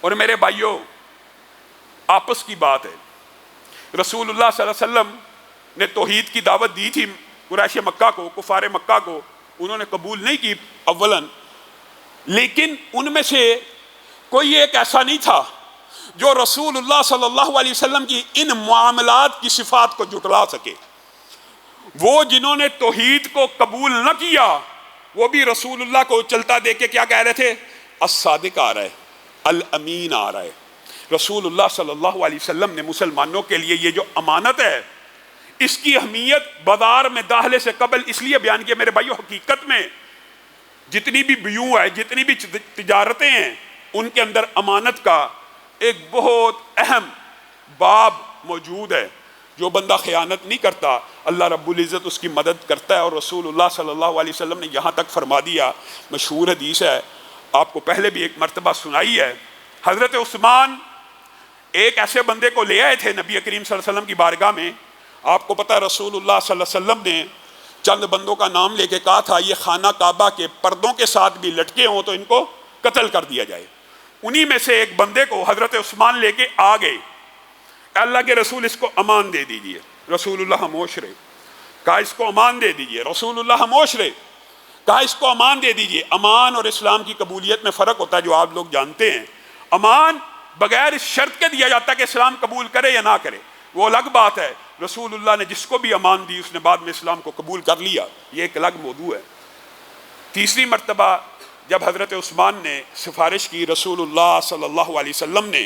اور میرے بھائیوں، آپس کی بات ہے، رسول اللہ صلی اللہ علیہ وسلم نے توحید کی دعوت دی تھی قریش مکہ کو، کفار مکہ کو، انہوں نے قبول نہیں کی اولاً، لیکن ان میں سے کوئی ایک ایسا نہیں تھا جو رسول اللہ صلی اللہ علیہ وسلم کی ان معاملات کی صفات کو جھٹلا سکے۔ وہ جنہوں نے توحید کو قبول نہ کیا، وہ بھی رسول اللہ کو چلتا دیکھ کے کیا کہہ رہے تھے؟ الصادق آ رہا ہے، الامین آ رہا ہے۔ رسول اللہ صلی اللہ علیہ وسلم نے مسلمانوں کے لیے یہ جو امانت ہے، اس کی اہمیت بازار میں داخلے سے قبل اس لیے بیان کیا میرے بھائیو، حقیقت میں جتنی بھی بیوع ہے، جتنی بھی تجارتیں ہیں، ان کے اندر امانت کا ایک بہت اہم باب موجود ہے۔ جو بندہ خیانت نہیں کرتا، اللہ رب العزت اس کی مدد کرتا ہے، اور رسول اللہ صلی اللہ علیہ وسلم نے یہاں تک فرما دیا، مشہور حدیث ہے، آپ کو پہلے بھی ایک مرتبہ سنائی ہے، حضرت عثمان ایک ایسے بندے کو لے آئے تھے نبی کریم صلی اللہ علیہ وسلم کی بارگاہ میں۔ آپ کو پتہ رسول اللہ صلی اللہ علیہ وسلم نے چند بندوں کا نام لے کے کہا تھا، یہ خانہ کعبہ کے پردوں کے ساتھ بھی لٹکے ہوں تو ان کو قتل کر دیا جائے۔ انہی میں سے ایک بندے کو حضرت عثمان لے کے آ گئے، اللہ کے رسول اس کو امان دے دیجئے۔ رسول اللہ خاموش رہے، کہا اس کو امان دے دیجئے۔ رسول اللہ خاموش رہے، کہا اس کو امان دے دیجئے۔ امان اور اسلام کی قبولیت میں فرق ہوتا ہے، جو آپ لوگ جانتے ہیں۔ امان بغیر اس شرط کے دیا جاتا ہے کہ اسلام قبول کرے یا نہ کرے، وہ الگ بات ہے۔ رسول اللہ نے جس کو بھی امان دی، اس نے بعد میں اسلام کو قبول کر لیا، یہ ایک الگ موضوع ہے۔ تیسری مرتبہ جب حضرت عثمان نے سفارش کی، رسول اللہ صلی اللہ علیہ وسلم نے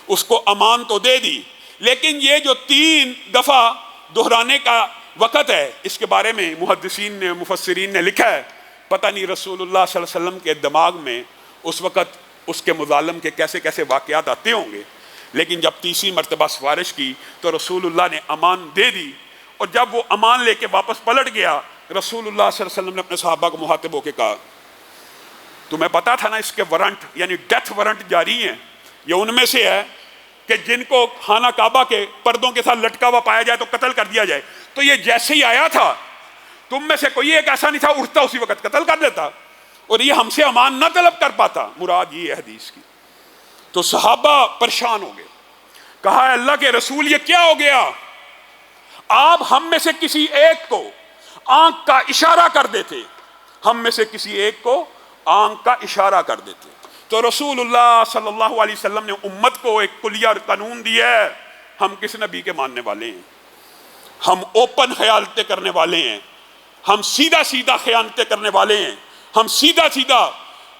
اس کو امان تو دے دی، لیکن یہ جو 3 دفعہ دہرانے کا وقت ہے، اس کے بارے میں محدثین نے، مفسرین نے لکھا ہے، پتہ نہیں رسول اللہ صلی اللہ علیہ وسلم کے دماغ میں اس وقت اس کے مظالم کے کیسے کیسے واقعات آتے ہوں گے، لیکن جب تیسری مرتبہ سفارش کی تو رسول اللہ نے امان دے دی، اور جب وہ امان لے کے واپس پلٹ گیا، رسول اللہ صلی اللہ علیہ وسلم نے اپنے صحابہ کو مخاطب ہو کے کہا، تمہیں پتا تھا نا اس کے وارنٹ یعنی ڈیتھ وارنٹ جاری ہیں، یہ ان میں سے ہے کہ جن کو خانہ کعبہ کے پردوں کے ساتھ لٹکا ہوا پایا جائے تو قتل کر دیا جائے۔ تو یہ جیسے ہی آیا تھا، تم میں سے کوئی ایک ایسا نہیں تھا اٹھتا اسی وقت قتل کر دیتا، اور یہ ہم سے امان نہ طلب کر پاتا، مراد یہ ہے حدیث کی۔ تو صحابہ پریشان ہو گئے، کہا ہے اللہ کے رسول یہ کیا ہو گیا؟ آپ ہم میں سے کسی ایک کو آنکھ کا اشارہ کر دیتے، ہم میں سے کسی ایک کو آنکھ کا اشارہ کر دیتے۔ تو رسول اللہ صلی اللہ علیہ وسلم نے امت کو ایک کلیہ قانون دیا ہے، ہم کس نبی کے ماننے والے ہیں؟ ہم اوپن خیانتیں کرنے والے ہیں، ہم سیدھا سیدھا خیانتیں کرنے والے ہیں، ہم سیدھا سیدھا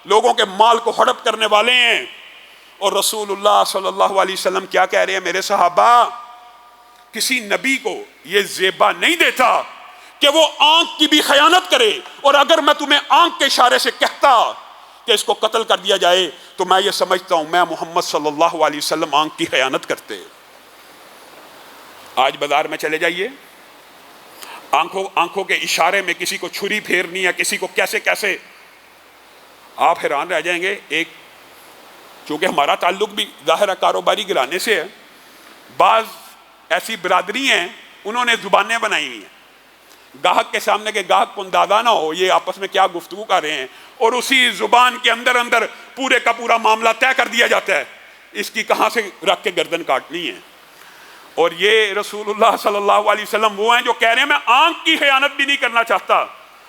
لوگوں کے مال کو ہڑپ کرنے والے ہیں۔ اور رسول اللہ صلی اللہ علیہ وسلم کیا کہہ رہے ہیں میرے صحابہ؟ کسی نبی کو یہ زیبا نہیں دیتا کہ وہ آنکھ کی بھی خیانت کرے، اور اگر میں تمہیں آنکھ کے اشارے سے کہتا کہ اس کو قتل کر دیا جائے تو میں یہ سمجھتا ہوں میں محمد صلی اللہ علیہ وسلم آنکھ کی خیانت کرتے۔ آج بازار میں چلے جائیے، آنکھوں کے اشارے میں کسی کو چھری پھیرنی ہے، کسی کو کیسے کیسے، آپ حیران رہ جائیں گے۔ ایک چونکہ ہمارا تعلق بھی ظاہر ہے کاروباری گھرانے سے ہے، بعض ایسی برادری ہیں انہوں نے زبانیں بنائی ہوئی ہیں، گاہک کے سامنے کے گاہک کو اندازہ نہ ہو یہ آپس میں کیا گفتگو کر رہے ہیں، اور اسی زبان کے اندر اندر پورے کا پورا معاملہ طے کر دیا جاتا ہے، اس کی کہاں سے رکھ کے گردن کاٹنی ہے۔ اور یہ رسول اللہ صلی اللہ علیہ وسلم وہ ہیں جو کہہ رہے ہیں میں آنکھ کی خیانت بھی نہیں کرنا چاہتا،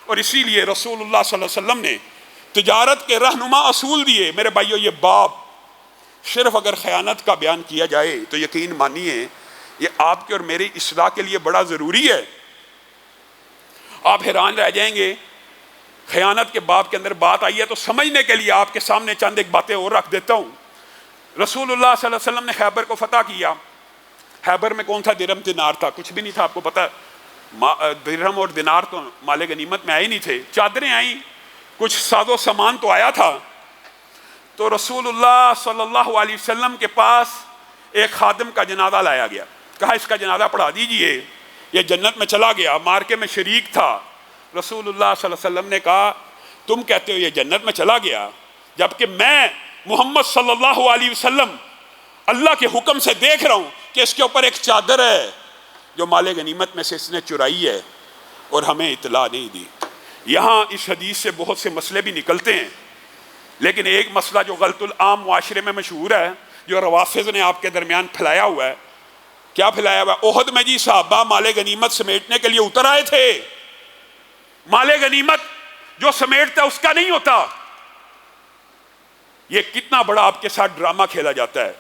اور اسی لیے رسول اللہ صلی اللہ علیہ وسلم نے تجارت کے رہنما اصول دیے۔ میرے بھائیو، یہ باب صرف اگر خیانت کا بیان کیا جائے تو یقین مانیے یہ آپ کے اور میری اصلاح کے لیے بڑا ضروری ہے۔ آپ حیران رہ جائیں گے، خیانت کے باب کے اندر بات آئی ہے تو سمجھنے کے لیے آپ کے سامنے چند ایک باتیں اور رکھ دیتا ہوں۔ رسول اللہ صلی اللہ علیہ وسلم نے خیبر کو فتح کیا۔ خیبر میں کون تھا؟ درہم دینار تھا، کچھ بھی نہیں تھا۔ آپ کو پتہ درہم اور دینار تو مال غنیمت میں آئے نہیں تھے، چادریں آئیں، کچھ ساز و سامان تو آیا تھا۔ تو رسول اللہ صلی اللہ علیہ وسلم کے پاس ایک خادم کا جنازہ لایا گیا، کہا اس کا جنازہ پڑھا دیجئے، یہ جنت میں چلا گیا، مارکے میں شریک تھا۔ رسول اللہ صلی اللہ علیہ وسلم نے کہا تم کہتے ہو یہ جنت میں چلا گیا، جبکہ میں محمد صلی اللہ علیہ وسلم اللہ کے حکم سے دیکھ رہا ہوں کہ اس کے اوپر ایک چادر ہے جو مال غنیمت میں سے اس نے چرائی ہے اور ہمیں اطلاع نہیں دی۔ یہاں اس حدیث سے بہت سے مسئلے بھی نکلتے ہیں، لیکن ایک مسئلہ جو غلط العام معاشرے میں مشہور ہے، جو روافض نے آپ کے درمیان پھیلایا ہوا ہے، کیا پھیلایا ہوا ہے؟ احد میں جی صحابہ مال غنیمت سمیٹنے کے لیے اتر آئے تھے، مال غنیمت جو سمیٹتا اس کا نہیں ہوتا۔ یہ کتنا بڑا آپ کے ساتھ ڈرامہ کھیلا جاتا ہے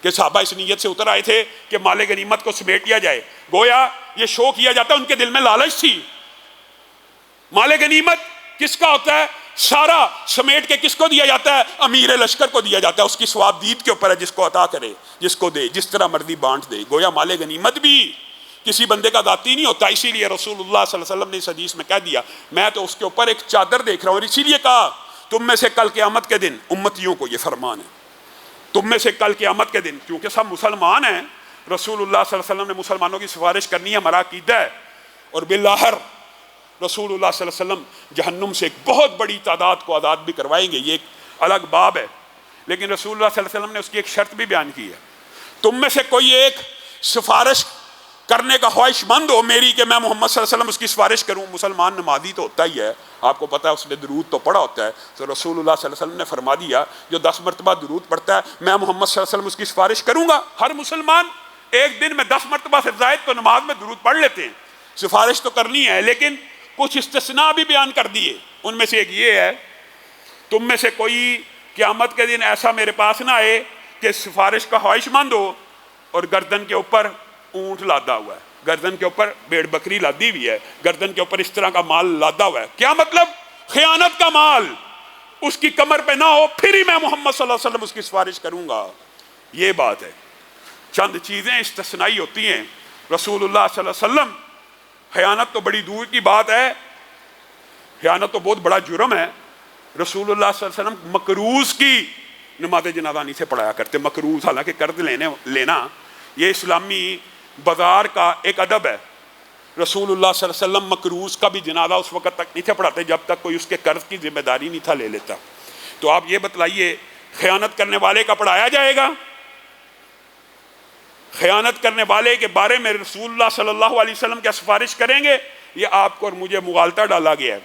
کہ صحابہ اس نیت سے اتر آئے تھے کہ مال غنیمت کو سمیٹ لیا جائے، گویا یہ شو کیا جاتا ہے ان کے دل میں لالچ تھی۔ مال غنیمت کس کا ہوتا ہے؟ سارا سمیٹ کے کس کو دیا جاتا ہے؟ امیر لشکر کو دیا جاتا ہے، اس کی ثوابدید کے اوپر ہے، جس کو عطا کرے، جس کو دے، جس طرح مرضی بانٹ دے۔ گویا مال غنیمت بھی کسی بندے کا ذاتی نہیں ہوتا، اسی لیے رسول اللہ صلی اللہ علیہ وسلم نے اس حدیث میں کہہ دیا، میں تو اس کے اوپر ایک چادر دیکھ رہا ہوں، اور اسی لیے کہا تم میں سے کل قیامت کے دن، امتیوں کو یہ فرمان ہے، تم میں سے کل قیامت کے دن، کیونکہ سب مسلمان ہیں، رسول اللہ صلی اللہ علیہ وسلم نے مسلمانوں کی سفارش کرنی ہے، ہمارا عقیدہ ہے، اور بالآخر رسول اللہ صلی اللہ علیہ وسلم جہنم سے ایک بہت بڑی تعداد کو آزاد بھی کروائیں گے، یہ ایک الگ باب ہے۔ لیکن رسول اللہ صلی اللہ علیہ وسلم نے اس کی ایک شرط بھی بیان کی ہے، تم میں سے کوئی ایک سفارش کرنے کا خواہش مند ہو میری کہ میں محمد صلی اللہ علیہ وسلم اس کی سفارش کروں۔ مسلمان نمازی تو ہوتا ہی ہے، آپ کو پتا ہے، اس نے درود تو پڑھا ہوتا ہے، تو رسول اللہ صلی اللہ علیہ وسلم نے فرما دیا جو 10 مرتبہ درود پڑھتا ہے میں محمد صلی اللہ علیہ وسلم اس کی سفارش کروں گا۔ ہر مسلمان ایک دن میں 10 مرتبہ سے زائد تو نماز میں درود پڑھ لیتے ہیں، سفارش تو کرنی ہے، لیکن کچھ استثناء بھی بیان کر دیے، ان میں سے ایک یہ ہے تم میں سے کوئی قیامت کے دن ایسا میرے پاس نہ آئے کہ سفارش کا خواہش مند ہو اور گردن کے اوپر اونٹ لادا ہوا ہے، گردن کے اوپر بھیڑ بکری لادی ہوئی ہے، گردن کے اوپر اس طرح کا مال لادا ہوا ہے۔ کیا مطلب؟ خیانت کا مال اس کی کمر پہ نہ ہو، پھر ہی میں محمد صلی اللہ علیہ وسلم اس کی سفارش کروں گا۔ یہ بات ہے، چند چیزیں استثنائی ہوتی ہیں۔ رسول اللہ صلی اللہ علیہ وسلم، خیانت تو بڑی دور کی بات ہے، خیانت تو بہت بڑا جرم ہے۔ رسول اللہ صلی اللہ علیہ وسلم مقروض کی نماز جنازہ نہیں سے پڑھایا کرتے، مقروض، حالانکہ قرض لینا یہ اسلامی بازار کا ایک ادب ہے۔ رسول اللہ صلی اللہ علیہ وسلم مقروض کا بھی جنازہ اس وقت تک نہیں تھے پڑھاتے جب تک کوئی اس کے قرض کی ذمہ داری نہیں تھا لے لیتا۔ تو آپ یہ بتلائیے خیانت کرنے والے کا پڑھایا جائے گا؟ خیانت کرنے والے کے بارے میں رسول اللہ صلی اللہ علیہ وسلم کیا سفارش کریں گے؟ یہ آپ کو اور مجھے مغالطہ ڈالا گیا ہے۔